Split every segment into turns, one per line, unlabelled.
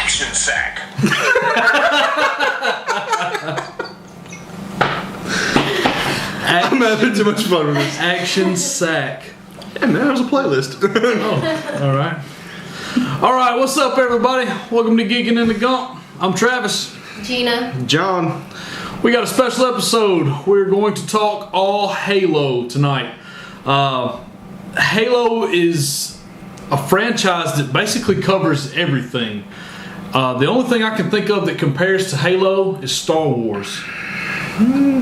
Action sack.
I'm having too much fun with this.
Action sack.
Yeah, man, there's a playlist.
Oh, all right. All right, what's up, everybody? Welcome to Geekin in the Gump. I'm Travis.
Gina.
John.
We got a special episode. We're going to talk all Halo tonight. Halo is a franchise that basically covers everything. The only thing I can think of that compares to Halo is Star Wars.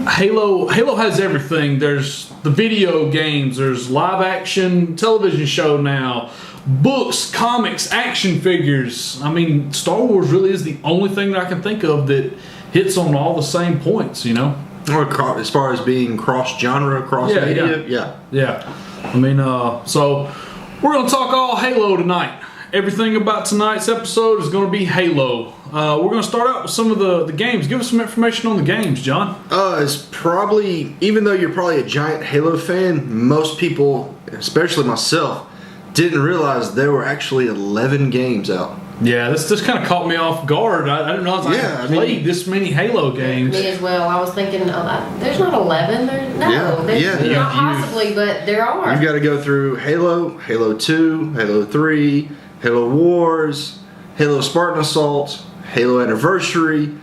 Halo has everything. There's the video games, there's live action television show now, books, comics, action figures. I mean, Star Wars really is the only thing that I can think of that hits on all the same points, you know?
Or as far as being cross-genre, cross-media,
yeah. I mean, so we're going to talk all Halo tonight. Everything about tonight's episode is going to be Halo. We're going to start out with some of the games. Give us some information on the games, John.
It's probably, even though you're probably a giant Halo fan, most people, especially myself, didn't realize there were actually 11 games out.
Yeah, this kind of caught me off guard. I didn't realize I played this many Halo games.
Me as well. I was thinking, there's not 11. There's not possibly, but there are.
You've got to go through Halo, Halo 2, Halo 3, Halo Wars, Halo Spartan Assault, Halo Anniversary,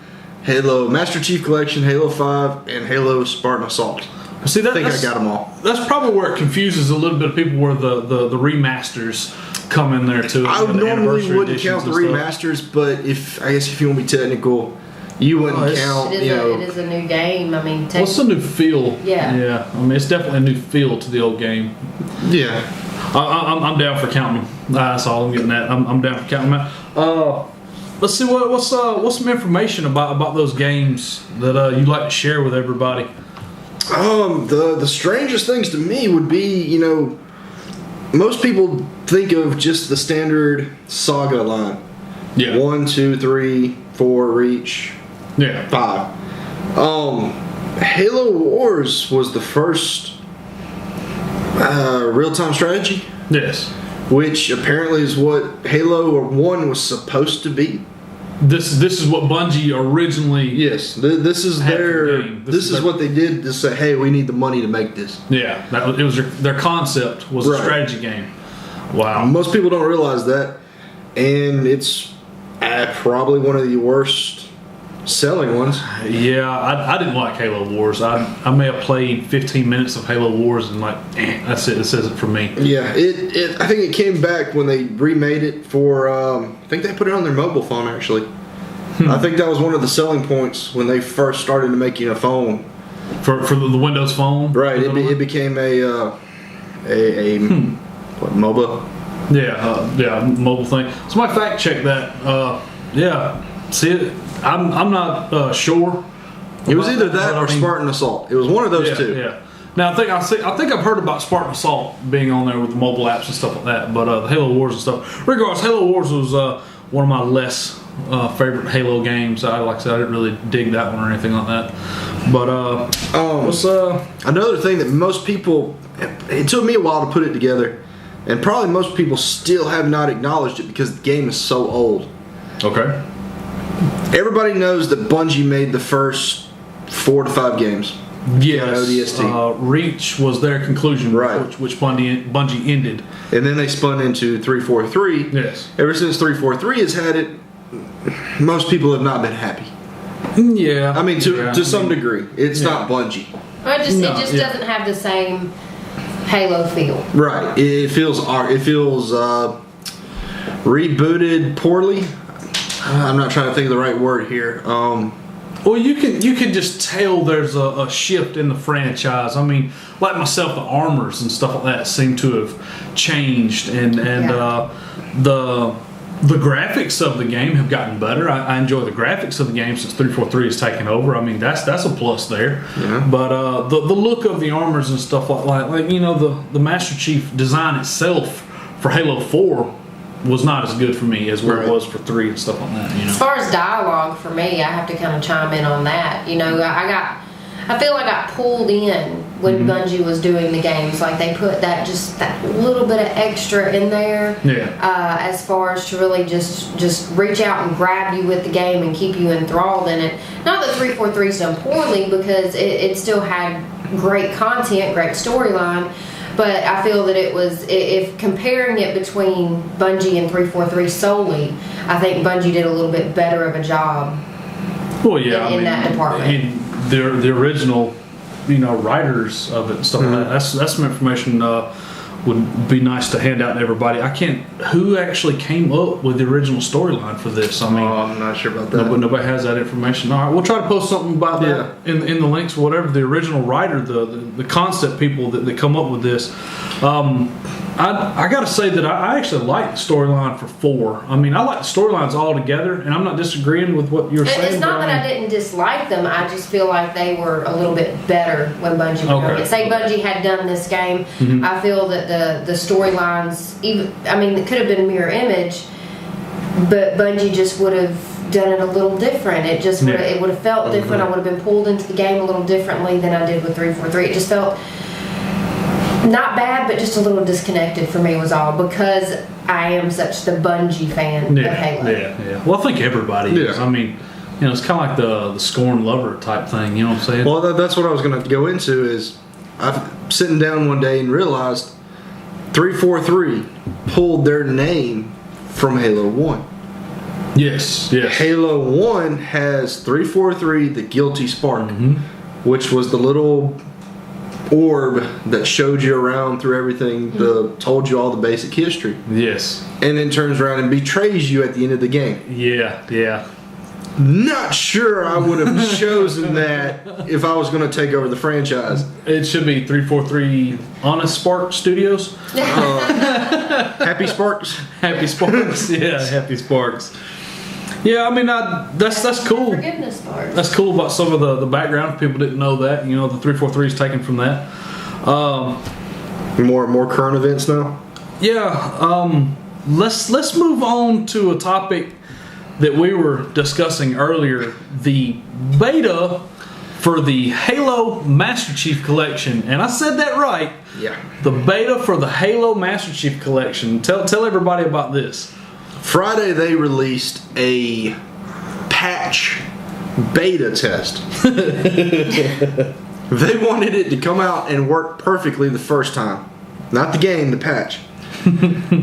Halo Master Chief Collection, Halo 5, and Halo Spartan Assault.
See, I
think I got them all.
That's probably where it confuses a little bit of people, where the remasters come in there too.
I normally wouldn't count the remasters, but I guess if you want to be technical, you wouldn't count.
It is a new game. I mean,
well, it's a new feel.
Yeah.
I mean, it's definitely a new feel to the old game.
Yeah.
I'm down for counting them. That's all I'm getting at. I'm down for counting them out. Let's see what's some information about those games that you'd like to share with everybody.
The strangest things to me would be, most people think of just the standard Saga line.
Yeah.
1, 2, 3, 4, Reach.
Yeah.
5. Halo Wars was the first real-time strategy.
Yes.
Which apparently is what Halo 1 was supposed to be.
This is what Bungie originally.
Yes, this is their. This is what they did to say, hey, we need the money to make this.
Yeah, it was their concept was a strategy game. Wow.
Most people don't realize that, and it's probably one of the worst selling ones.
Yeah, I didn't like Halo Wars. I may have played 15 minutes of Halo Wars and that's it. It says it for me.
Yeah, I think it came back when they remade it for. I think they put it on their mobile phone actually. I think that was one of the selling points when they first started making a phone
for the Windows Phone.
Right, it became a what, MOBA.
Yeah, mobile thing. Somebody fact check that. Yeah, see it. I'm not sure.
It was either that or Spartan Assault. It was one of those two.
Yeah. Now I think I've heard about Spartan Assault being on there with the mobile apps and stuff like that. But the Halo Wars and stuff. Regardless, Halo Wars was one of my less favorite Halo games. Like I said, I didn't really dig that one or anything like that. But what's
another thing that most people? It took me a while to put it together, and probably most people still have not acknowledged it because the game is so old.
Okay.
Everybody knows that Bungie made the first 4 to 5 games.
Yes.
ODST.
Reach was their conclusion,
right?
Which Bungie ended,
and then they spun into 343.
Yes.
Ever since 343 has had it, most people have not been happy.
Yeah.
I mean, to some degree, it's not Bungie.
Well, it just doesn't have the same Halo feel.
Right. It feels rebooted poorly. I'm not trying to think of the right word here.
Well, you can just tell there's a shift in the franchise. I mean, like myself, the armors and stuff like that seem to have changed, and the graphics of the game have gotten better. I enjoy the graphics of the game since 343 has taken over. I mean, that's a plus there.
Yeah.
But the look of the armors and stuff like the Master Chief design itself for Halo 4 was not as good for me as where it was for 3 and stuff like that.
As far as dialogue for me, I have to kind of chime in on that. I feel like I got pulled in when Bungie was doing the games. Like they put that little bit of extra in there, as far as to really just reach out and grab you with the game and keep you enthralled in it. Not that 343's done poorly, because it still had great content, great storyline. But I feel that it was, if comparing it between Bungie and 343 solely, I think Bungie did a little bit better of a job.
Well, yeah,
in that department.
The original, writers of it and stuff like that. That's some information would be nice to hand out to everybody. Who actually came up with the original storyline for this? I mean,
I'm not sure about that.
Nobody has that information. All right, we'll try to post something about that in the links, whatever. The original writer, the concept people that come up with this. I got to say that I actually like the storyline for 4. I mean, I like the storylines all together, and I'm not disagreeing with what you're saying.
It's not that I didn't dislike them. I just feel like they were a little bit better when Bungie was doing it. Say Bungie had done this game, I feel that the storylines, it could have been mirror image, but Bungie just would have done it a little different. It just it would have felt different. I would have been pulled into the game a little differently than I did with 343. It just felt not bad, but just a little disconnected for me was all, because I am such the Bungie fan of Halo.
Yeah. Well, I think everybody is. I mean, it's kind of like the scorn lover type thing. You know what I'm saying?
Well, that's what I was going to go into. Is I'm sitting down one day and realized 343 pulled their name from Halo 1.
Yes.
Halo 1 has 343, the Guilty Spark, which was the little orb that showed you around through everything, told you all the basic history.
Yes.
And then turns around and betrays you at the end of the game.
Yeah.
Not sure I would have chosen that if I was going to take over the franchise.
It should be 343 Honest Spark Studios.
Happy Sparks?
Happy Sparks. Yeah, Happy Sparks. Yeah, I mean, that's cool.
Forgiveness part.
That's cool about some of the background. People didn't know that. The 343 is taken from that.
More current events now?
Yeah. Let's move on to a topic that we were discussing earlier. The beta for the Halo Master Chief Collection. And I said that right.
Yeah.
The beta for the Halo Master Chief Collection. Tell everybody about this.
Friday they released a patch beta test. They wanted it to come out and work perfectly the first time. Not the game, the patch.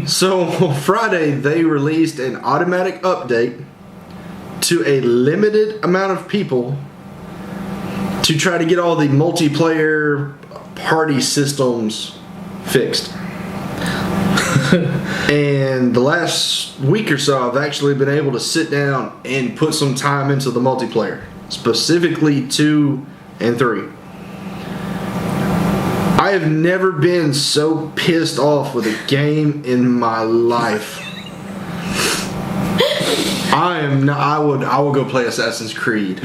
So Friday they released an automatic update to a limited amount of people to try to get all the multiplayer party systems fixed. And the last week or so, I've actually been able to sit down and put some time into the multiplayer, specifically 2 and 3. I have never been so pissed off with a game in my life. I would go play Assassin's Creed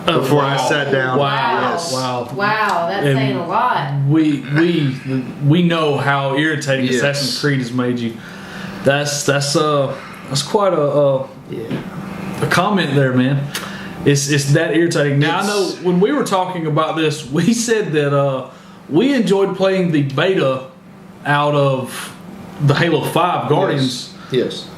before I sat down.
Wow.
Yes.
Wow, that's saying a lot.
We know how irritating Assassin's Creed has made you. That's quite a comment there, man. It's that irritating. Now I know when we were talking about this, we said that we enjoyed playing the beta out of the Halo 5 Guardians.
Yes.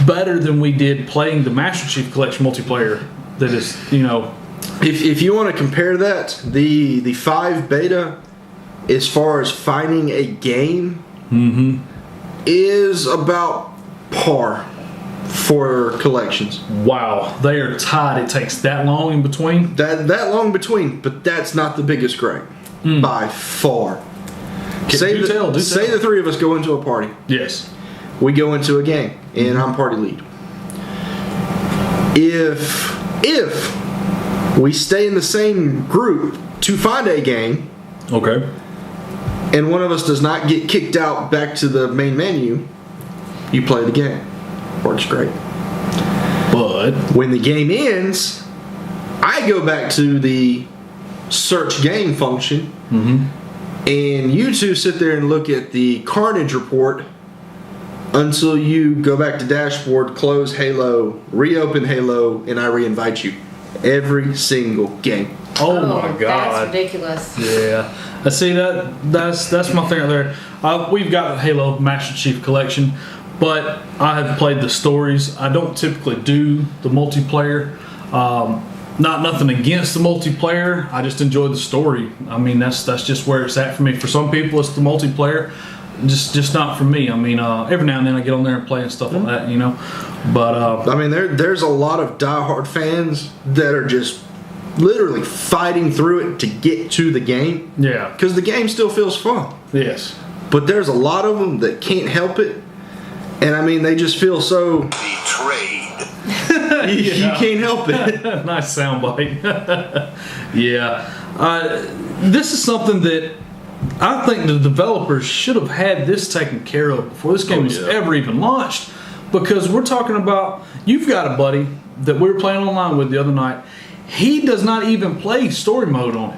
Better than we did playing the Master Chief Collection multiplayer. That is,
If you want to compare that, the 5 beta, as far as finding a game, is about par for collections.
Wow, they are tied. It takes that long in between.
That long between, but that's not the biggest gripe by far. Say the 3 of us go into a party.
Yes.
We go into a game, and I'm party lead. If we stay in the same group to find a game,
okay,
and one of us does not get kicked out back to the main menu, you play the game. Works great.
But
when the game ends, I go back to the search game function, and you two sit there and look at the Carnage report until you go back to dashboard, close Halo, reopen Halo, and I reinvite you. Every single game.
Oh my God,
that's ridiculous.
Yeah, I see that's my thing right there. We've got a Halo Master Chief Collection, but I have played the stories. I don't typically do the multiplayer. Not nothing against the multiplayer. I just enjoy the story. I mean, that's just where it's at for me. For some people, it's the multiplayer. Just not for me. I mean, every now and then I get on there and play and stuff like that, you know. But
I mean, there's a lot of diehard fans that are just literally fighting through it to get to the game.
Yeah,
because the game still feels fun.
Yes,
but there's a lot of them that can't help it, and I mean, they just feel so betrayed. You can't help it.
Nice soundbite. Yeah, this is something that I think the developers should have had this taken care of before this game was ever even launched, because we're talking about, you've got a buddy that we were playing online with the other night. He does not even play story mode on it.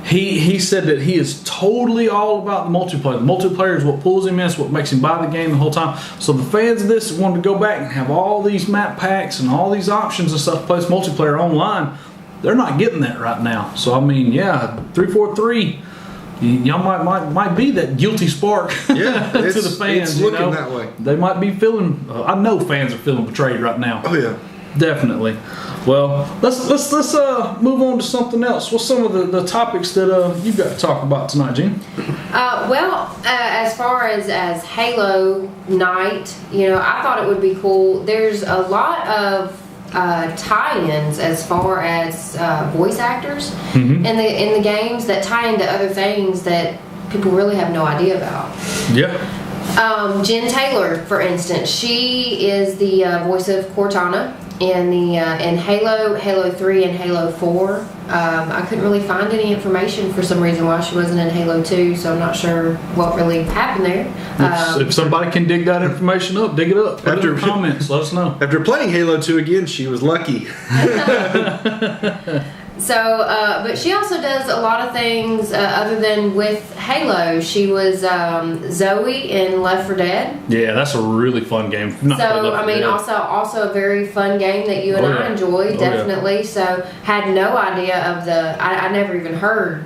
He said that he is totally all about the multiplayer. The multiplayer is what pulls him in, it's what makes him buy the game the whole time. So the fans of this wanted to go back and have all these map packs and all these options and stuff to play this multiplayer online. They're not getting that right now. So I mean, yeah, 343. Y'all might be that guilty spark to the fans.
It's looking that way.
They might be feeling. I know fans are feeling betrayed right now.
Oh yeah,
definitely. Well, let's move on to something else. What's some of the topics that you've got to talk about tonight, Gene?
As far as Halo Night, you know, I thought it would be cool. There's a lot of tie-ins as far as voice actors in the games that tie into other things that people really have no idea about.
Yeah.
Jen Taylor, for instance, she is the voice of Cortana in Halo 3 and Halo 4. I couldn't really find any information for some reason why she wasn't in Halo 2, so I'm not sure what really happened there.
If somebody can dig that information up, dig it up. Put it in the comments, let us know.
After playing Halo 2 again, she was lucky.
So, but she also does a lot of things other than with Halo. She was Zoe in Left 4 Dead.
Yeah, that's a really fun game.
Also a very fun game that you and I enjoyed, definitely. Yeah. So, had no idea of I never even heard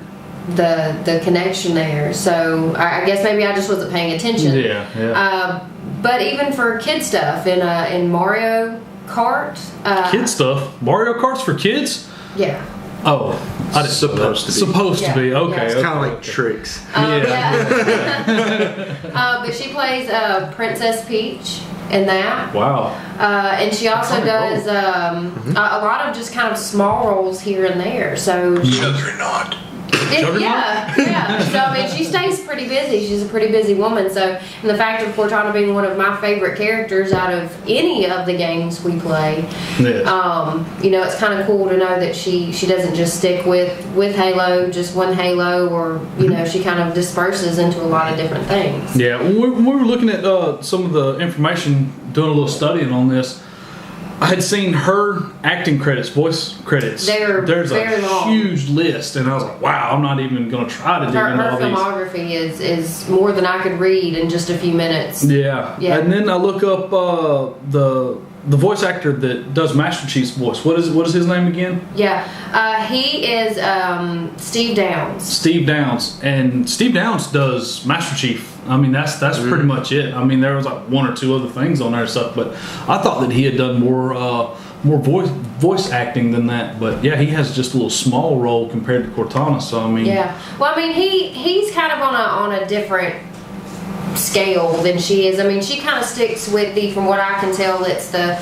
the connection there. So, I guess maybe I just wasn't paying attention.
Yeah.
But even for kid stuff in Mario Kart.
Kid stuff? Mario Kart's for kids?
Yeah.
Oh, I didn't
supposed to be.
Supposed to be. Okay.
It's kind of like tricks.
But she plays Princess Peach in that.
Wow.
And she also does a lot of just kind of small roles here and there. So
Juggernaut.
Yeah. So I mean, she stays pretty busy. She's a pretty busy woman. So, and the fact of Cortana being one of my favorite characters out of any of the games we play, you know, it's kind of cool to know that she doesn't just stick with Halo, just one Halo, or you know, she kind of disperses into a lot of different things.
Yeah, when we were looking at some of the information, doing a little studying on this, I had seen her acting credits, voice credits. There's a huge list, and I was like, wow, I'm not even going to try to dig into all these.
Her filmography is more than I could read in just a few minutes.
Yeah. And then I look up the voice actor that does Master Chief's voice. What is his name again?
Yeah. He is Steve Downs.
Steve Downs. And Steve Downs does Master Chief. I mean, that's pretty much it. I mean, there was like one or two other things on there and stuff, but I thought that he had done more voice acting than that. But yeah, he has just a little small role compared to Cortana. So I mean,
yeah. Well, I mean, he's kind of on a different scale than she is. I mean, she kind of sticks with from what I can tell, it's the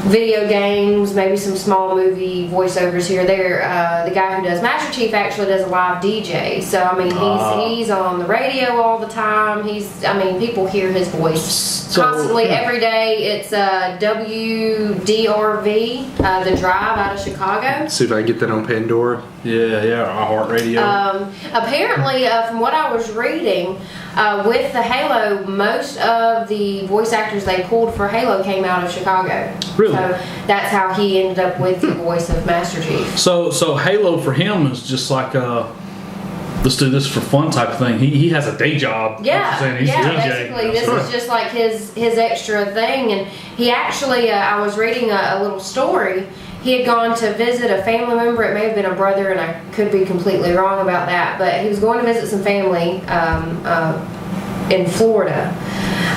video games, maybe some small movie voiceovers here or there. The guy who does Master Chief actually does a live DJ. So I mean, he's on the radio all the time. People hear his voice constantly every day. It's WDRV, The Drive out of Chicago.
See if I can get that on Pandora.
Yeah, iHeartRadio.
Apparently, from what I was reading, with the Halo, most of the voice actors they pulled for Halo came out of Chicago.
Really?
So that's how he ended up with the voice of Master Chief.
So Halo for him is just like let's do this for fun type of thing. He has a day job.
Yeah,
He's a DJ.
basically this is just like his extra thing. And he actually, I was reading a little story. He had gone to visit a family member. It may have been a brother, and I could be completely wrong about that. But he was going to visit some family in Florida.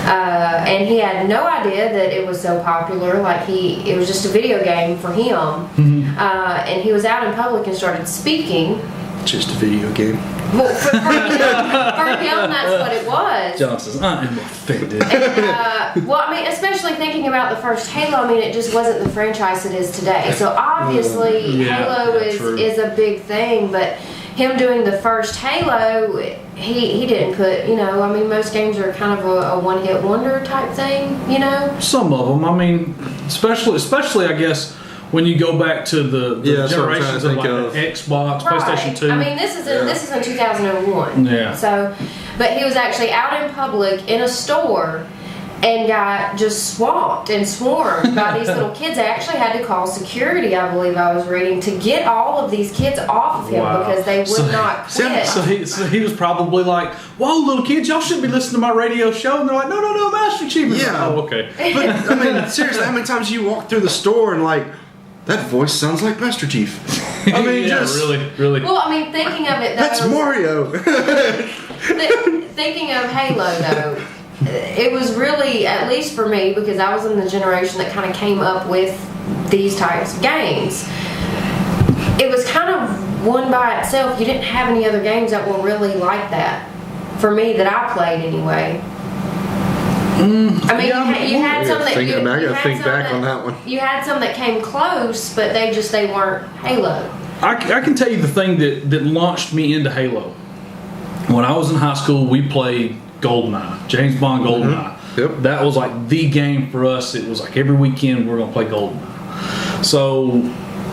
And he had no idea that it was so popular. Like it was just a video game for him.
Mm-hmm.
And he was out in public and started speaking.
Just a video game.
Well, for him, that's what it was.
John says, I am offended.
And, well, I mean, especially thinking about the first Halo, I mean, it just wasn't the franchise it is today. So obviously, Halo is a big thing, but him doing the first Halo, he didn't put, I mean, most games are kind of a one-hit wonder type thing,
Some of them, I mean, especially I guess, when you go back to the generations of like the Xbox,
right.
PlayStation 2.
I mean, this is in 2001.
Yeah.
So, but he was actually out in public in a store and got just swamped and swarmed by these little kids. They actually had to call security, I believe I was reading, to get all of these kids off of him because they would not quit.
So he was probably like, whoa, little kids, y'all shouldn't be listening to my radio show. And they're like, no, Master Chief.
Yeah.
Oh, okay.
But, I mean, seriously, how many times you walk through the store and like, that voice sounds like Master Chief. I mean,
really.
Well, I mean, thinking of it though.
That's Mario.
Thinking of Halo though, it was really, at least for me, because I was in the generation that kind of came up with these types of games. It was kind of one by itself. You didn't have any other games that were really like that. For me, that I played anyway. I mean, you had some that
I gotta think back on that one.
You had some that came close, but they weren't Halo.
I can tell you the thing that launched me into Halo. When I was in high school, we played GoldenEye, James Bond GoldenEye.
Mm-hmm. Yep.
That was like the game for us. It was like every weekend we were going to play GoldenEye. So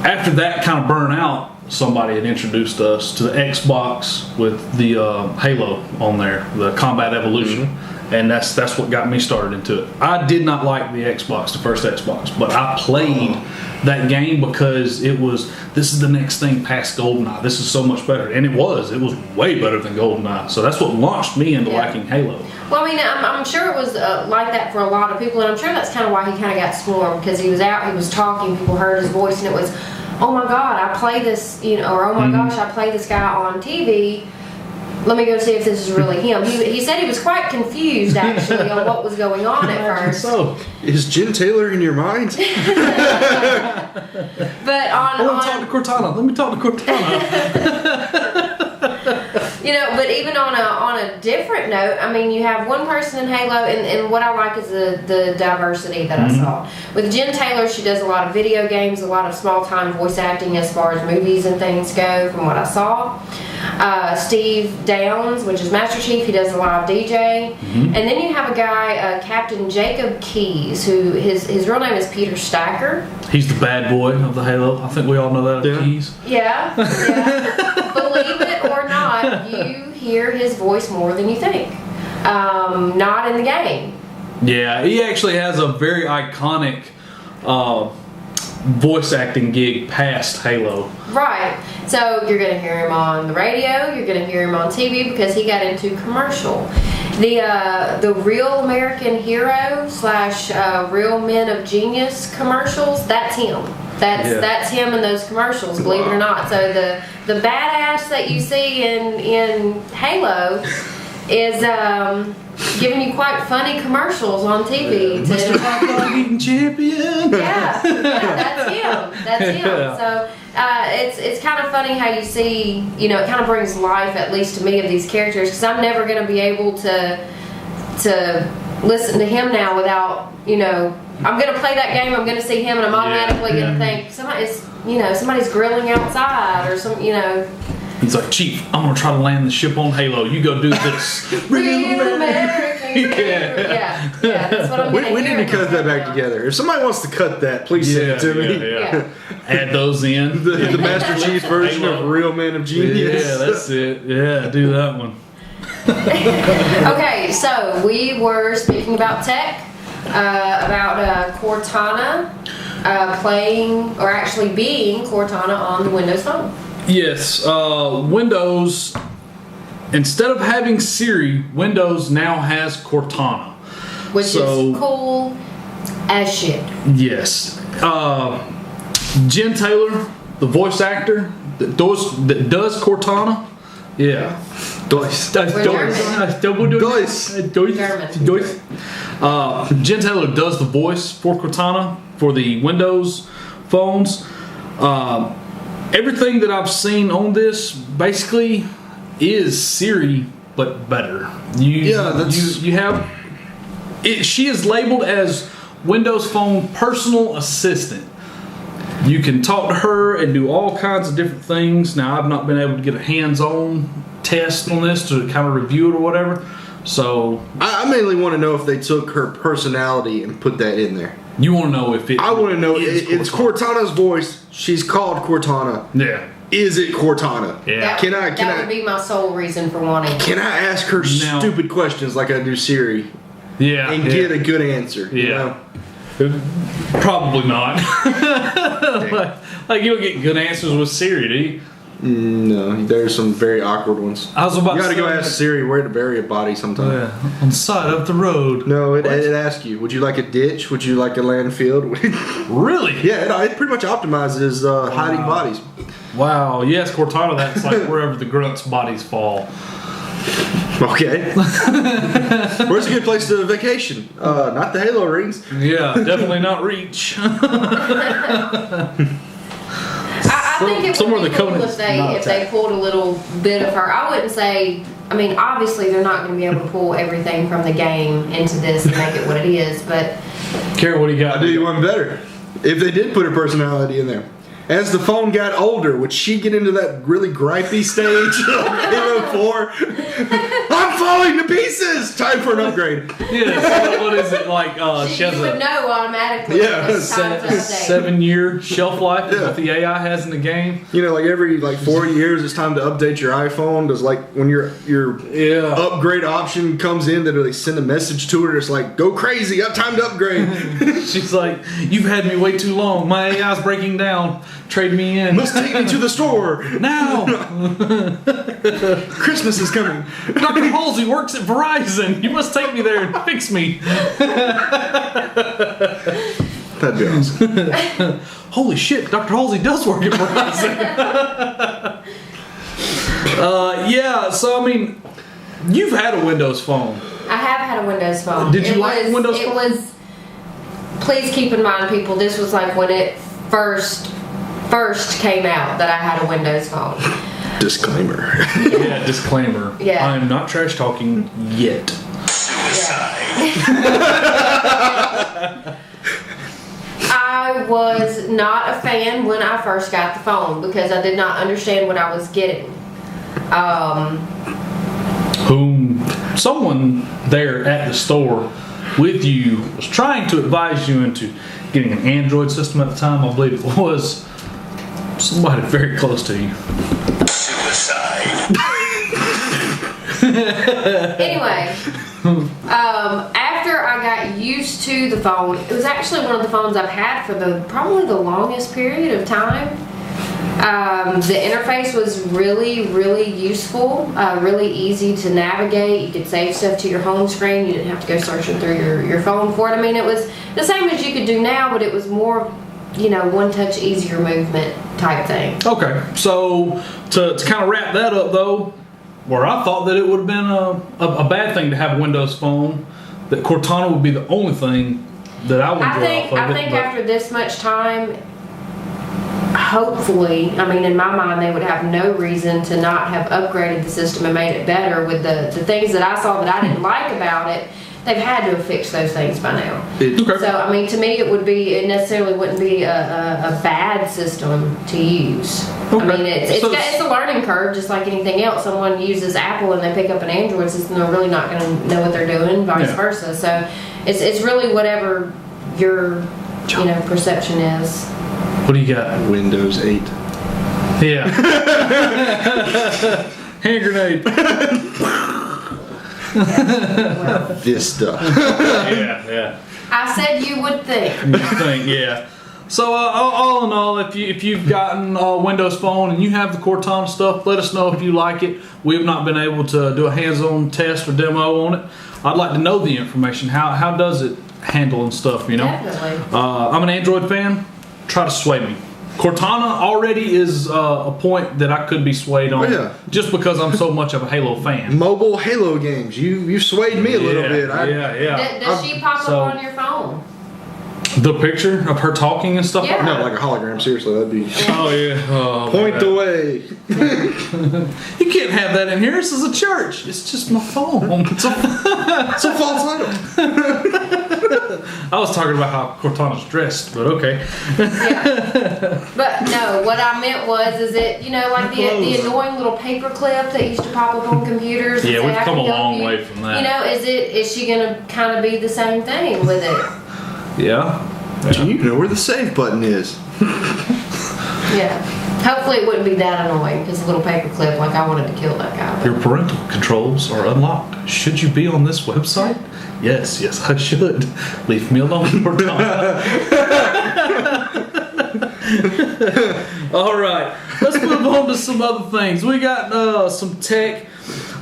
after that kind of burned out, somebody had introduced us to the Xbox with the Halo on there, the Combat Evolution. Mm-hmm. And that's what got me started into it. I did not like the Xbox, the first Xbox, but I played that game because this is the next thing past GoldenEye. This is so much better. And it was way better than GoldenEye. So that's what launched me into liking Halo.
Well, I mean, I'm sure it was like that for a lot of people, and I'm sure that's kind of why he kind of got swarmed, because he was out, he was talking, people heard his voice, and it was, oh my God, I play this, or oh my gosh, I play this guy on TV. Let me go see if this is really him. He said he was quite confused, actually, on what was going on at first.
So,
is Jen Taylor in your mind?
But
talk to Cortana. Let me talk to Cortana.
But even on a different note, I mean, you have one person in Halo, and what I like is the diversity that I saw. With Jen Taylor, she does a lot of video games, a lot of small-time voice acting as far as movies and things go, from what I saw. Steve Downs, which is Master Chief, he does a live DJ. And then you have a guy, Captain Jacob Keyes, who his real name is Peter Stacker.
He's the bad boy of the Halo. I think we all know that. Keyes.
Yeah. Believe it or not, you hear his voice more than you think. Not in the game.
Yeah, he actually has a very iconic voice acting gig past Halo.
Right. So you're going to hear him on the radio, you're going to hear him on TV, because he got into commercial. The Real American Hero / Real Men of Genius commercials, that's him. That's him in those commercials, believe it or not. So the badass that you see in Halo is giving you quite funny commercials on TV.
Mr. Hot Dog Eating Champion.
Yeah, that's him. So it's kind of funny how you see, it kind of brings life, at least to me, of these characters, because I'm never going to be able to listen to him now without, I'm going to play that game, I'm going to see him, and I'm automatically going to think somebody's grilling outside, or some.
He's like, Chief, I'm going to try to land the ship on Halo. You go do this.
Real American. Yeah, that's what I'm going to
We need to cut that back together. If somebody wants to cut that, please send it to me.
Yeah. Add those in.
The Master Chief version of Real Man of Genius.
Yeah, that's it. Yeah, do that one.
Okay, so we were speaking about tech, about Cortana playing, or actually being Cortana on the Windows Phone.
Yes, Windows instead of having Siri, Windows now has Cortana.
Which is cool as shit.
Yes. Jen Taylor, the voice actor that does Cortana. Yeah. Jen Taylor does the voice for Cortana for the Windows phones. Everything that I've seen on this basically is Siri, but better. You have it. She is labeled as Windows Phone Personal Assistant. You can talk to her and do all kinds of different things. Now, I've not been able to get a hands-on test on this to kind of review it or whatever. So
I mainly want to know if they took her personality and put that in there.
You want to know if it?
I want to know. It's Cortana's voice. She's called Cortana.
Yeah.
Is it Cortana?
Yeah.
That would be my sole reason for wanting.
Can I ask her stupid questions like I do Siri?
Yeah.
And get a good answer.
Yeah.
You know?
Probably not. like you don't get good answers with Siri, do you?
No, there's some very awkward ones.
I was about
you
to
gotta go ask Siri where to bury a body sometime.
Yeah, on the side of the road.
No, it asks you, would you like a ditch? Would you like a landfill?
Really?
Yeah, it pretty much optimizes hiding bodies.
Wow, yes, Cortana, that's like wherever the grunts' bodies fall.
Okay. Where's a good place to vacation? Not the Halo rings.
Yeah, definitely not Reach.
I think it would be cool if they pulled a little bit of her. I wouldn't say. I mean, obviously they're not going to be able to pull everything from the game into this and make it what it is. But
Karen, what do you got?
I'll do you one better. If they did put her personality in there. As the phone got older, would she get into that really gripey stage of Halo 4? I'm falling to pieces! Time for an upgrade.
Yeah, so what is it like?
She would know automatically.
Yeah,
7-year shelf life is what the AI has in the game.
You know, like every 4 years, it's time to update your iPhone. Does when your upgrade option comes in, that they send a message to her. It's like, go crazy! Time to upgrade.
She's like, you've had me way too long. My AI's breaking down. Trade me in.
Must take me to the store
now.
Christmas is coming.
Dr. Halsey works at Verizon. You must take me there and fix me.
That'd be awesome.
Holy shit, Dr. Halsey does work at Verizon. Yeah, so I mean, you've had a Windows phone.
I have had a Windows phone.
Did you like Windows phone?
It was. Please keep in mind, people, this was like when it first came out that I had a Windows phone.
Disclaimer.
Yeah, disclaimer.
Yeah.
I'm not trash talking yet.
I was not a fan when I first got the phone because I did not understand what I was getting.
Someone there at the store with you was trying to advise you into getting an Android system at the time. I believe it was somebody very close to you.
Suicide.
Anyway, after I got used to the phone, it was actually one of the phones I've had for probably the longest period of time. The interface was really, really useful, really easy to navigate. You could save stuff to your home screen. You didn't have to go searching through your phone for it. I mean, it was the same as you could do now, but it was more, one touch easier movement type thing.
Okay, so to kind of wrap that up though, where I thought that it would have been a bad thing to have a Windows phone, that Cortana would be the only thing that I would draw off of
I think after this much time, hopefully, I mean, in my mind, they would have no reason to not have upgraded the system and made it better with the things that I saw that I didn't like about it. They've had to have fixed those things by now.
Okay.
So, I mean, to me, it necessarily wouldn't be a bad system to use.
Okay.
I mean, it's a learning curve, just like anything else. Someone uses Apple and they pick up an Android system, they're really not going to know what they're doing, vice versa. So, it's really whatever your perception is.
What do you got?
Windows 8.
Yeah. Hand grenade.
This stuff.
Yeah.
I said you would think.
Yeah. So all in all, if you've gotten a Windows Phone and you have the Cortana stuff, let us know if you like it. We have not been able to do a hands-on test or demo on it. I'd like to know the information. How does it handle and stuff?
Definitely.
I'm an Android fan. Try to sway me. Cortana already is a point that I could be swayed on, just because I'm so much of a Halo fan.
Mobile Halo games, you swayed me a little bit.
Does she pop up on your phone?
The picture of her talking and stuff?
Yeah.
No, like a hologram. Seriously, that'd be.
Oh yeah. Oh,
point away.
You can't have that in here. This is a church. It's just my phone. It's a
false item.
I was talking about how Cortana's dressed, but okay.
Yeah. But no, what I meant is it, like the annoying little paper clip that used to pop up on computers.
Yeah, we've come a long way from that.
Is she gonna kind of be the same thing with it?
Yeah.
Do you know where the save button is?
Yeah. Hopefully it wouldn't be that annoying because a little paper clip, like I wanted to kill that guy.
Your parental controls are unlocked. Should you be on this website? Yes, I should. Leave me alone for time. All right. Let's move on to some other things. We got some tech.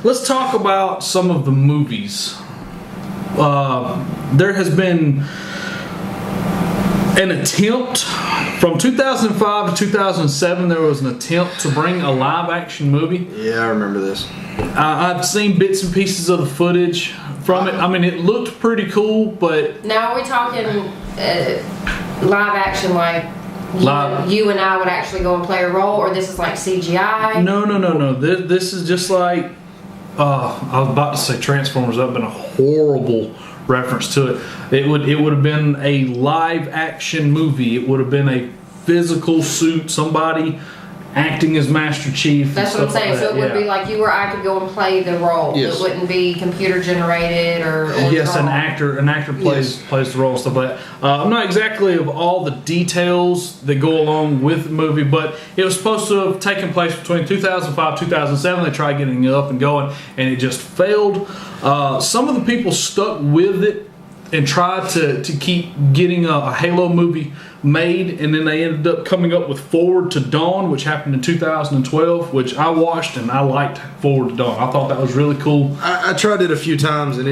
Let's talk about some of the movies. There has been an attempt from 2005 to 2007. There was an attempt to bring a live action movie.
Yeah, I remember this.
I've seen bits and pieces of the footage from it. I mean, it looked pretty cool, but
now are we talking live action, like you and I would actually go and play a role, or this is like CGI?
No. This is just like I was about to say Transformers. That would have been a horrible reference to it. It would have been a live action movie. It would have been a physical suit, somebody acting as Master Chief.
That's what I'm saying.
Like
so it would be like you or I could go and play the role.
Yes.
It wouldn't be computer generated or
yes,
drawn.
an actor plays the role and stuff. But I'm not exactly of all the details that go along with the movie, but it was supposed to have taken place between 2005 2007. They tried getting it up and going, and it just failed. Some of the people stuck with it and tried to keep getting a Halo movie made, and then they ended up coming up with Forward to Dawn, which happened in 2012, which I watched and I liked Forward to Dawn. I thought that was really cool.
I tried it a few times, and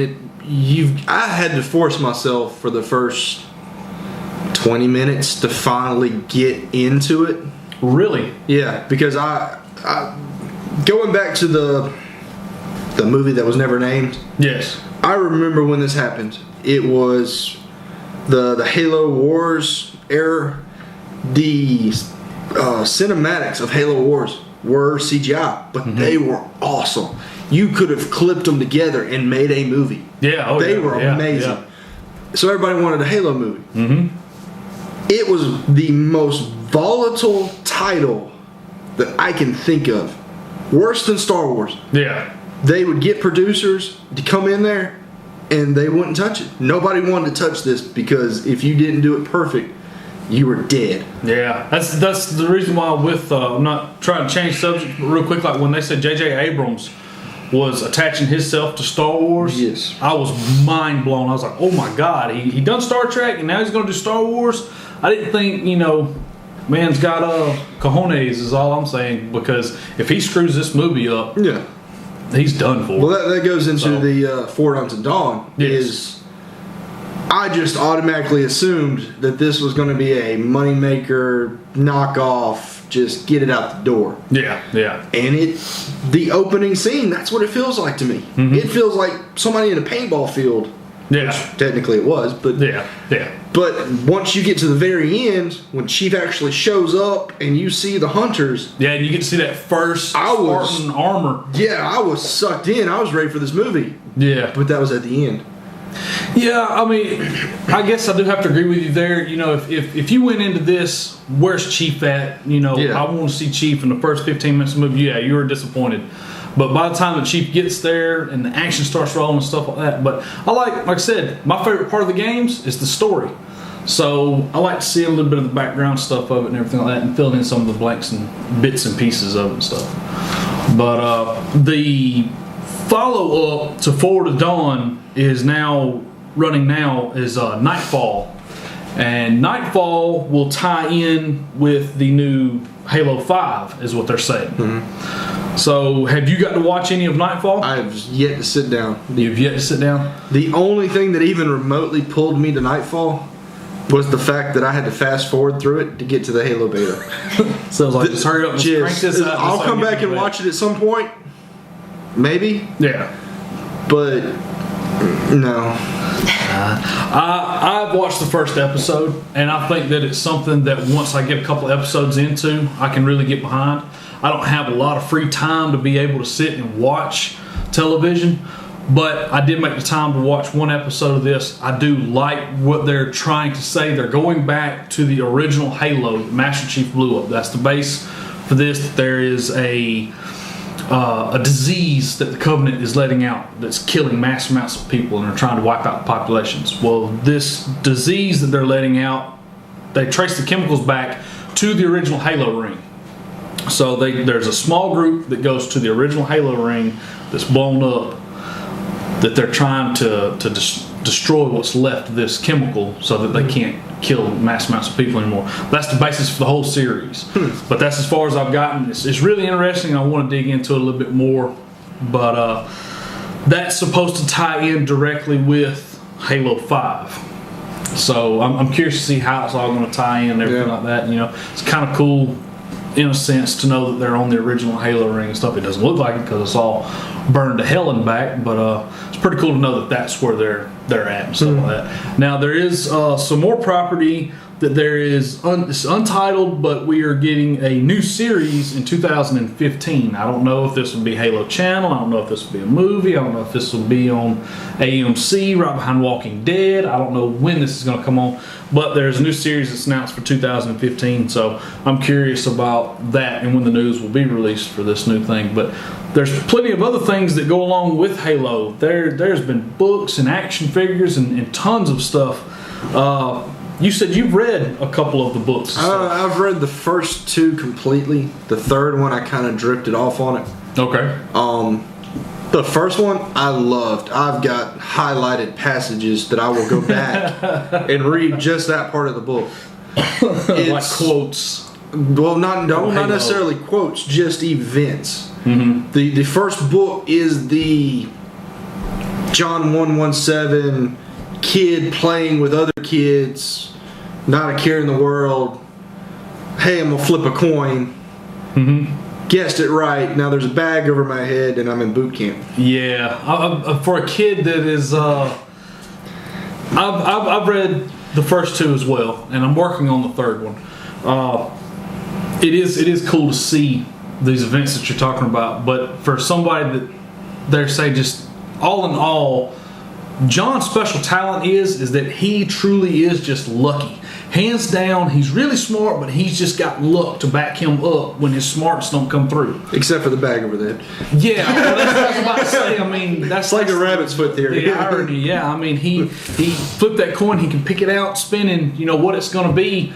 I had to force myself for the first 20 minutes to finally get into it.
Really?
Yeah, because I going back to the movie that was never named.
Yes.
I remember when this happened. It was the Halo Wars era. The cinematics of Halo Wars were CGI, but they were awesome. You could have clipped them together and made a movie.
Yeah,
they were amazing.
Yeah.
So everybody wanted a Halo movie.
Mm-hmm.
It was the most volatile title that I can think of. Worse than Star Wars.
Yeah.
They would get producers to come in there and they wouldn't touch it. Nobody wanted to touch this because if you didn't do it perfect, you were dead.
Yeah, that's the reason why I'm not trying to change subject, but real quick, like when they said J.J. Abrams was attaching himself to Star Wars,
yes,
I was mind blown. I was like, oh my God, he done Star Trek and now he's going to do Star Wars? I didn't think, man's got cojones is all I'm saying, because if he screws this movie up,
yeah,
he's done for.
Well, that goes into the Forward Unto Dawn.
Yes.
I just automatically assumed that this was going to be a moneymaker, knockoff, just get it out the door.
Yeah.
And the opening scene, that's what it feels like to me. Mm-hmm. It feels like somebody in a paintball field.
Yeah.
Which technically it was, but
yeah.
But once you get to the very end, when Chief actually shows up and you see the hunters,
yeah, and you get to see that first Spartan armor.
Yeah, I was sucked in. I was ready for this movie.
Yeah,
but that was at the end.
Yeah, I mean, I guess I do have to agree with you there. If you went into this, where's Chief at? I want to see Chief in the first 15 minutes of the movie. Yeah, you were disappointed. But by the time the Chief gets there and the action starts rolling and stuff like that. But like I said, my favorite part of the games is the story. So I like to see a little bit of the background stuff of it and everything like that, and fill in some of the blanks and bits and pieces of it and stuff. But the follow-up to Forward to Dawn is now running is Nightfall. And Nightfall will tie in with the new Halo 5, is what they're saying. Mm-hmm. So, have you got to watch any of Nightfall?
I've yet to sit down.
You've yet to sit down?
The only thing that even remotely pulled me to Nightfall was the fact that I had to fast forward through it to get to the Halo beta.
So, like, just hurry up and crank this up.
I'll come back and watch it at some point. Maybe.
Yeah.
But, no.
I've watched the first episode, and I think that it's something that once I get a couple episodes into, I can really get behind. I don't have a lot of free time to be able to sit and watch television, but I did make the time to watch one episode of this. I do like what they're trying to say. They're going back to the original Halo that Master Chief blew up. That's the base for this. There is a disease that the Covenant is letting out that's killing mass amounts of people, and they're trying to wipe out the populations. Well, this disease that they're letting out, they trace the chemicals back to the original Halo ring. So there's a small group that goes to the original Halo ring that's blown up, that they're trying to destroy what's left of this chemical so that they can't kill mass amounts of people anymore. That's the basis for the whole series. But that's as far as I've gotten. It's really interesting. I want to dig into it a little bit more. But that's supposed to tie in directly with Halo 5. So I'm curious to see how it's all going to tie in and everything like that. You know, it's kind of cool in a sense to know that they're on the original Halo ring and stuff. It doesn't look like it because it's all burned to hell and back, but it's pretty cool to know that that's where they're at and stuff like that. Now there is some more property that there is it's untitled, but we are getting a new series in 2015. I don't know if this will be Halo Channel. I don't know if this will be a movie. I don't know if this will be on AMC right behind Walking Dead. I don't know when this is going to come on, but there's a new series that's announced for 2015, so I'm curious about that and when the news will be released for this new thing. But there's plenty of other things that go along with Halo. There's been books and action figures and tons of stuff. You said you've read a couple of the books.
I've read the first two completely. The third one I kind of drifted off on it.
Okay.
The first one I loved. I've got highlighted passages that I will go back and read just that part of the book.
Like quotes.
Well, not necessarily quotes, just events.
Mm-hmm.
The first book is the John 117 kid playing with other kids, not a care in the world. Hey, I'm gonna flip a coin.
Mm-hmm.
Guessed it right. Now there's a bag over my head and I'm in boot camp.
Yeah, for a kid that is, I've read the first two as well, and I'm working on the third one. It is cool to see these events that you're talking about, but for somebody that they're saying just all in all, John's special talent is that he truly is just lucky. Hands down, he's really smart, but he's just got luck to back him up when his smarts don't come through.
Except for the bag over there.
Yeah, well, that's what I was about to say. I mean, that's
like a rabbit's foot theory.
The irony, yeah. I mean, he flipped that coin, he can pick it out, spinning, what it's going to be.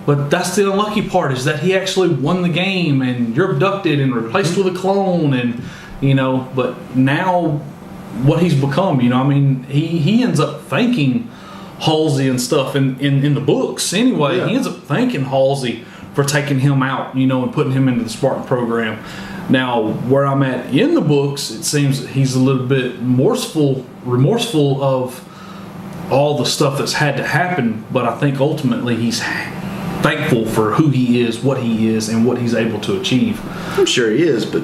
But that's the unlucky part, is that he actually won the game, and you're abducted and replaced with a clone, and but now what he's become, he ends up thanking Halsey and stuff in the books anyway. Yeah. He ends up thanking Halsey for taking him out, and putting him into the Spartan program. Now, where I'm at in the books, it seems that he's a little bit remorseful of all the stuff that's had to happen, but I think ultimately he's thankful for who he is, what he is, and what he's able to achieve.
I'm sure he is, but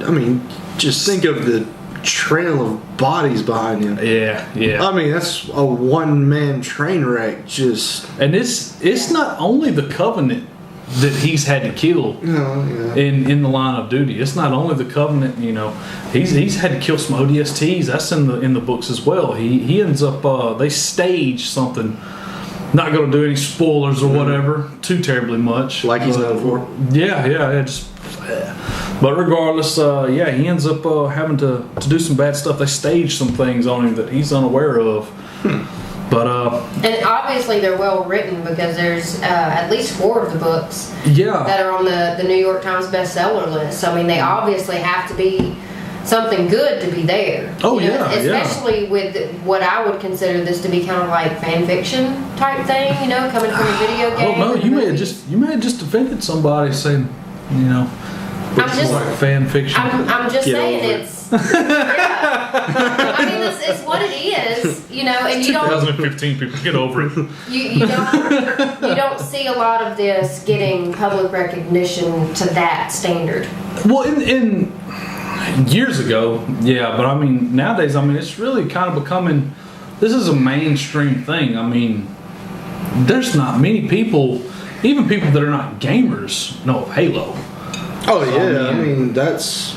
just think of the trail of bodies behind him.
Yeah.
That's a one-man train wreck.
And it's not only the Covenant that he's had to kill in the line of duty. It's not only the Covenant. He's had to kill some ODSTs. That's in the books as well. He ends up they stage something. Not going to do any spoilers or whatever too terribly much.
Like he's known for.
Yeah. But regardless, he ends up having to do some bad stuff. They stage some things on him that he's unaware of. But
and obviously they're well written, because there's at least 4 of the books
that
are on the New York Times bestseller list. So they obviously have to be something good to be there.
Oh,
You know,
yeah,
especially with what I would consider this to be kind of like fan fiction type thing. You know, coming from a video game.
Oh no,
and
you may
movies.
have just offended somebody saying,
I'm
it's
just-
like fan fiction.
I'm just
Get
saying
over it.
it's. Yeah. I mean, it's what it is, and you don't
2015 people get over it.
you don't see a lot of this getting public recognition to that standard.
Well, in years ago, yeah, but I mean nowadays, it's really kind of becoming. This is a mainstream thing. I mean, there's not many people, even people that are not gamers, know of Halo.
Oh yeah, I mean that's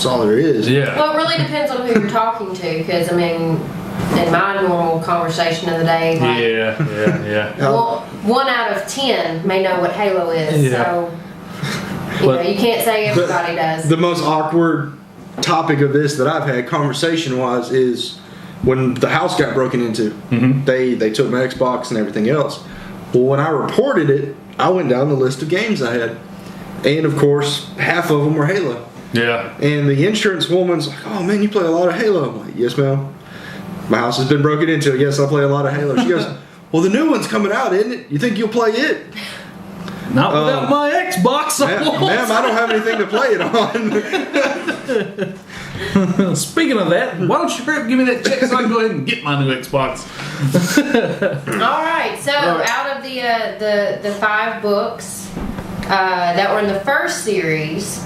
all there is.
Yeah.
Well, it really depends on who you're talking to, because in my normal conversation of the day, like,
Yeah.
well, 1 out of 10 may know what Halo is.
Yeah.
So you can't say everybody does.
The most awkward topic of this that I've had conversation wise is when the house got broken into.
Mm-hmm.
They took my Xbox and everything else. Well, when I reported it, I went down the list of games I had, and of course, half of them were Halo.
Yeah.
And the insurance woman's like, "Oh man, you play a lot of Halo." I'm like, "Yes, ma'am. My house has been broken into. Yes, I play a lot of Halo." She goes, "Well, the new one's coming out, isn't it? You think you'll play it?"
Not without my Xbox.
Ma'am, I don't have anything to play it on.
Speaking of that, why don't you give me that check so I can go ahead and get my new Xbox?
All right. So out of the 5 books that were in the first series,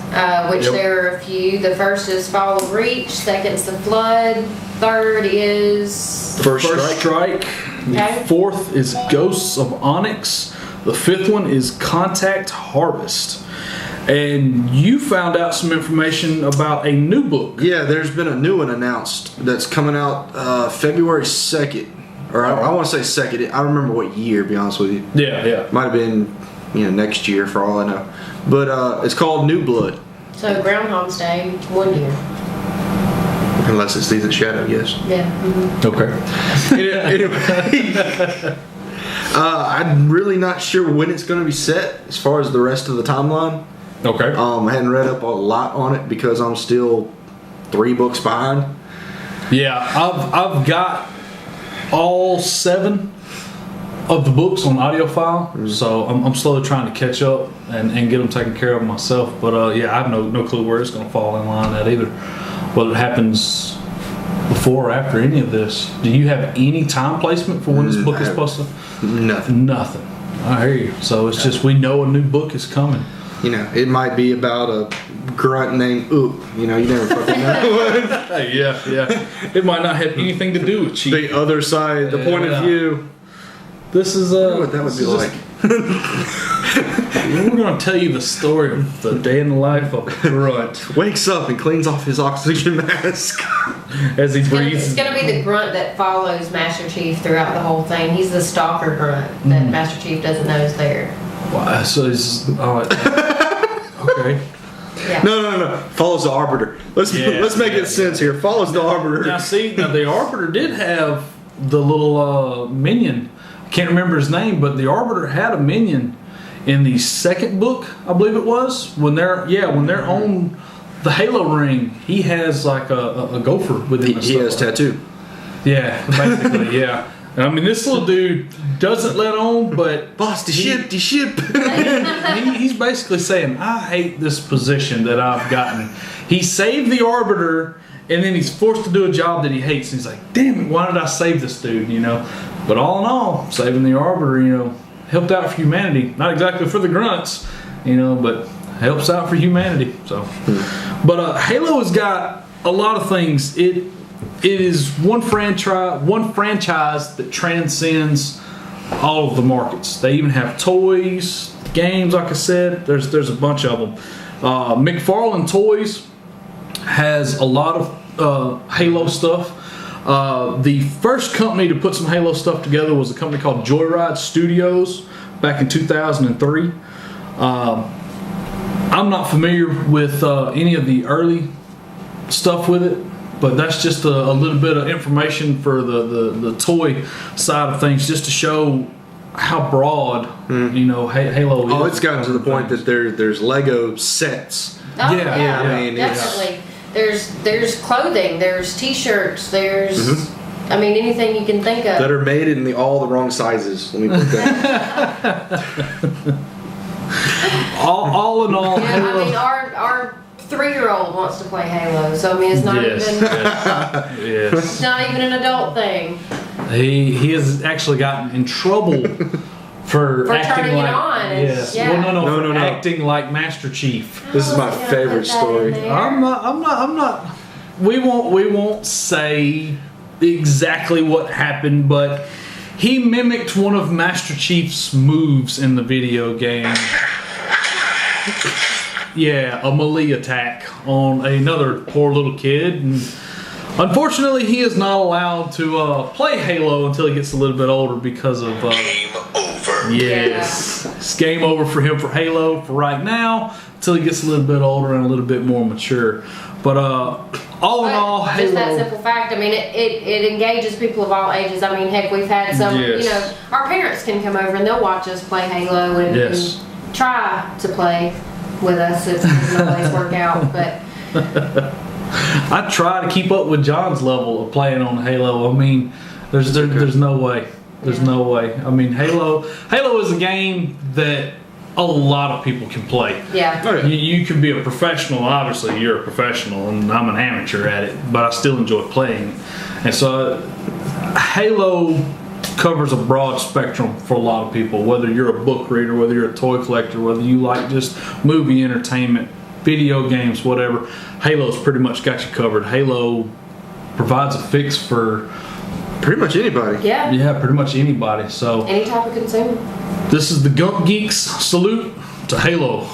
which there are a few. The first is Fall of Reach. Second's The Flood. Third is
First
Strike.
Okay.
The fourth is Ghosts of Onyx. The fifth one is Contact Harvest. And you found out some information about a new book.
Yeah, there's been a new one announced that's coming out February 2nd. Or I want to say 2nd. I don't remember what year, to be honest with you.
Yeah.
Might have been next year for all I know. But it's called New Blood.
So Groundhog's Day, 1 year.
Unless it's Season Shadow, yes.
Yeah. Mm-hmm.
Okay.
Anyway, I'm really not sure when it's going to be set as far as the rest of the timeline.
Okay.
I hadn't read up a lot on it because I'm still 3 books behind.
Yeah, I've got all 7 of the books on audio file, so I'm slowly trying to catch up and get them taken care of myself. But yeah, I have no clue where it's going to fall in line at either. Whether it happens before or after any of this. Do you have any time placement for when this book is supposed to?
Nothing.
I hear you. So it's just we know a new book is coming.
It might be about a grunt named Oop. You never fucking know.
Hey, yeah. It might not have anything to do with cheating.
The other side, the point of view.
This is
I wonder what that would be like.
We're going to tell you the story of the day in the life of a grunt
Wakes up and cleans off his oxygen mask.
as he
It's
breathes.
going to be the grunt that follows Master Chief throughout the whole thing. He's the stalker grunt that Master Chief doesn't know is there.
Wow, so it's okay.
Yeah.
No. Follows the Arbiter. Let's make it sense here. Follows the Arbiter.
Now the Arbiter did have the little minion. I can't remember his name, but the Arbiter had a minion in the second book, I believe it was. When they're on the Halo ring, he has like a gopher with him.
He has tattoo.
Yeah, basically, yeah. And this little dude doesn't let on, but
Boss, the ship.
he's basically saying, I hate this position that I've gotten. He saved the Arbiter, and then he's forced to do a job that he hates. And he's like, damn it, why did I save this dude, But all in all, saving the Arbiter, helped out for humanity. Not exactly for the grunts, but helps out for humanity. So, But Halo has got a lot of things. It is one franchise that transcends all of the markets. They even have toys, games. Like I said, there's a bunch of them. McFarlane Toys has a lot of Halo stuff. The first company to put some Halo stuff together was a company called Joyride Studios back in 2003. I'm not familiar with any of the early stuff with it, but that's just a little bit of information for the toy side of things, just to show how broad Halo is.
Oh, it's gotten to the point that there's Lego sets.
Oh,
Yeah,
I mean,
definitely. there's clothing, there's T-shirts, there's I mean anything you can think of
that are made in all the wrong sizes. Let me put that.
all in all,
yeah, I mean our 3-year-old wants to play Halo, so I mean it's not even it's not even an adult thing.
He has actually gotten in trouble for acting
turning
like
it on.
yes.
Yeah.
Well, no, acting like Master Chief.
This is my favorite story.
I'm not. We won't say exactly what happened, but he mimicked one of Master Chief's moves in the video game. Yeah, a melee attack on another poor little kid. And unfortunately, he is not allowed to play Halo until he gets a little bit older because of...
Game over.
Yes. Yeah. It's game over for him for Halo for right now until he gets a little bit older and a little bit more mature. But all in all, Halo...
Just that simple fact, I mean, it engages people of all ages. I mean, heck, we've had some, you know, our parents can come over and they'll watch us play Halo and try to play with us if it doesn't always work out, but...
I try to keep up with John's level of playing on Halo. I mean, there's no way. There's no way. I mean, Halo is a game that a lot of people can play.
Yeah.
You can be a professional. Obviously, you're a professional, and I'm an amateur at it, but I still enjoy playing it. And so, Halo covers a broad spectrum for a lot of people, whether you're a book reader, whether you're a toy collector, whether you like just movie entertainment, video games, whatever. Halo's pretty much got you covered. Halo provides a fix for
pretty much anybody.
Yeah,
pretty much anybody. So
any type of consumer.
This is the Gump Geeks salute to Halo.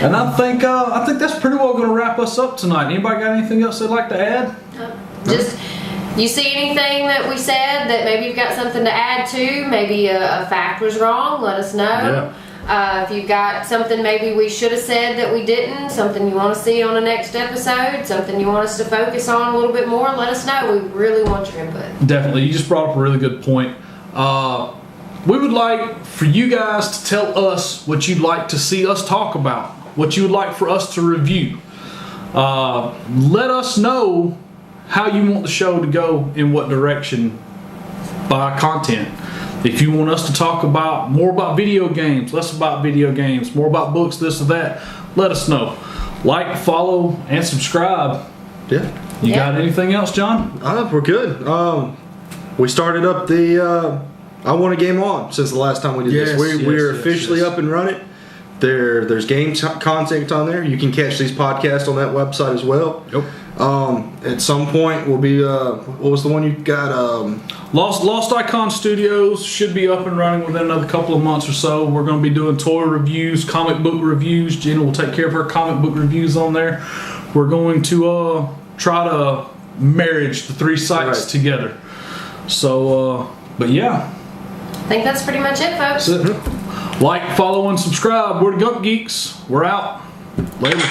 And I think that's pretty well going to wrap us up tonight. Anybody got anything else they'd like to add?
Just you see anything that we said that maybe you've got something to add to, maybe a fact was wrong, let us know. If you've got something maybe we should have said that we didn't, something you want to see on the next episode, something you want us to focus on a little bit more, let us know. We really want your input.
Definitely. You just brought up a really good point. We would like for you guys to tell us what you'd like to see us talk about, what you would like for us to review. Let us know how you want the show to go, in what direction by content. If you want us to talk about more about video games, less about video games, more about books, this or that, let us know. Like, follow, and subscribe.
Yeah.
You got anything else, John?
We're good. We started up the I Want a Game On since the last time we did this. We're officially up and running. There's game content on there. You can catch these podcasts on that website as well.
Yep.
At some point we'll be what was the one you got?
Lost Icon Studios should be up and running within another couple of months or so. We're going to be doing toy reviews, comic book reviews. Jenna will take care of her comic book reviews on there. We're going to try to marriage the three sites together. So, but yeah.
I think that's pretty much it, folks.
That's it. Like, follow, and subscribe. We're the Gump Geeks. We're out. Later.